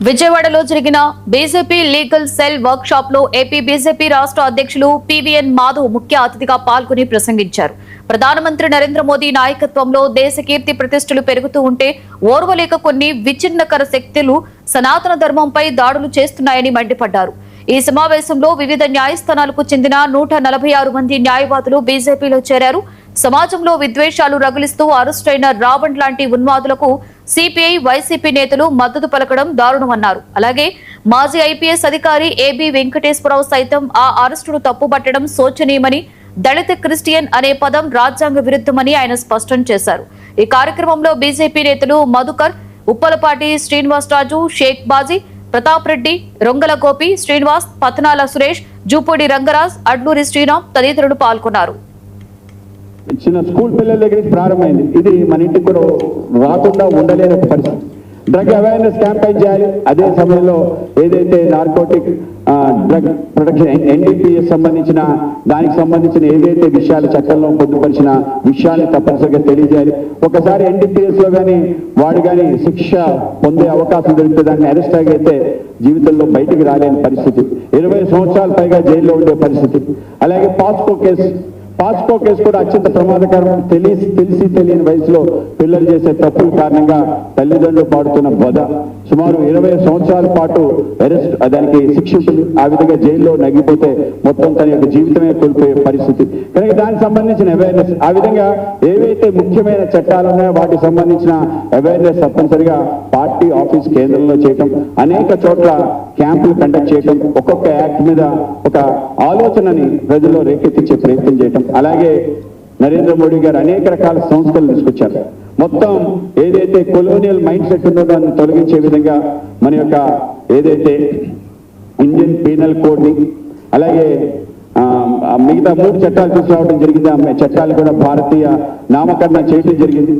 విజయవాడలో జరిగిన BJP legal cell work shop లో ఏపీ బీజేపీ రాష్ట్ర అధ్యక్షులు పివిఎన్ మాధవ్ ముఖ్య అతిథిగా పాల్గొని ప్రసంగించారు. ప్రధానమంత్రి నరేంద్ర మోదీ నాయకత్వంలో దేశ కీర్తి ప్రతిష్టలు పెరుగుతూ ఉంటే ఓర్వలేక కొన్ని విచ్ఛిన్నకర శక్తులు సనాతన ధర్మంపై దాడులు చేస్తున్నాయని మండిపడ్డారు. ఈ సమావేశంలో వివిధ న్యాయస్థానాలకు చెందిన 146 మంది న్యాయవాదులు బీజేపీలో చేరారు. సమాజంలో విద్వేషాలు రగిలిస్తూ అరెస్టైన రావణ్ లాంటి ఉన్మాదులకు సిపిఐ వైసీపీ నేతలు మద్దతు పలకడం దారుణమన్నారు. అలాగే మాజీ ఐపీఎస్ అధికారి ఏబి వెంకటేశ్వరరావు సైతం ఆ అరెస్టును తప్పుపట్టడం శోచనీయమని, దళిత క్రిస్టియన్ అనే పదం రాజ్యాంగ విరుద్ధమని ఆయన స్పష్టం చేశారు. ఈ కార్యక్రమంలో బీజేపీ నేతలు మధుకర్, ఉప్పలపాటి శ్రీనివాసరాజు, షేక్ బాజీ, ప్రతాప్ రెడ్డి, రొంగల గోపి, శ్రీనివాస్, పతనాల సురేష్, జూపూడి రంగరాజ్, అడ్లూరి శ్రీరామ్ తదితరులు పాల్గొన్నారు. చిన్న స్కూల్ పిల్లల దగ్గర నుంచి ప్రారంభమైంది. ఇది మన ఇంటికి కూడా రాకుండా ఉండలేని పరిస్థితి. డ్రగ్ అవేర్నెస్ క్యాంపెయిన్ చేయాలి. అదే సమయంలో ఏదైతే నార్కోటిక్ డ్రగ్ ప్రొటెక్షన్ ఎన్డీపీఎస్ సంబంధించిన దానికి సంబంధించిన ఏదైతే విషయాలు చట్టంలో పొందుపరిచిన విషయాన్ని తప్పనిసరిగా తెలియజేయాలి. ఒకసారి ఎన్డీపీఎస్ లో కానీ వాడు కానీ శిక్ష పొందే అవకాశం దొరికితే దాన్ని అరెస్ట్ అయితే జీవితంలో బయటికి రాలేని పరిస్థితి, 20 సంవత్సరాల పైగా జైల్లో ఉండే పరిస్థితి. అలాగే పాస్కో కేసు కూడా అత్యంత ప్రమాదకరం. తెలిసి తెలియని వయసులో పిల్లలు చేసే తప్పుల కారణంగా తల్లిదండ్రులు పాడుతున్న బోధ. సుమారు 20 సంవత్సరాల పాటు అరెస్ట్, దానికి శిక్ష ఉంటుంది. ఆ విధంగా జైల్లో నగిపోతే మొత్తం తన యొక్క జీవితమే కోల్పోయే పరిస్థితి. కనుక దానికి సంబంధించిన అవేర్నెస్, ఆ విధంగా ఏవైతే ముఖ్యమైన చట్టాలు ఉన్నాయో వాటికి సంబంధించిన అవేర్నెస్ తప్పనిసరిగా పార్టీ ఆఫీస్ కేంద్రంలో చేయటం, అనేక చోట్ల క్యాంపులు కండక్ట్ చేయటం, ఒక్కొక్క యాక్ట్ మీద ఒక ఆలోచనని ప్రజల్లో రేకెత్తించే ప్రయత్నం చేయటం. అలాగే నరేంద్ర మోడీ గారు అనేక రకాల సంస్థలు తీసుకొచ్చారు. మొత్తం ఏదైతే కొలోనియల్ మైండ్ సెట్ ఉందో దాన్ని తొలగించే విధంగా మన యొక్క ఏదైతే ఇండియన్ పీనల్ కోడ్ ని, అలాగే మిగతా 3 చట్టాలు తీసుకురావడం జరిగింది. ఆ చట్టాలు కూడా భారతీయ నామకరణ చేయడం జరిగింది.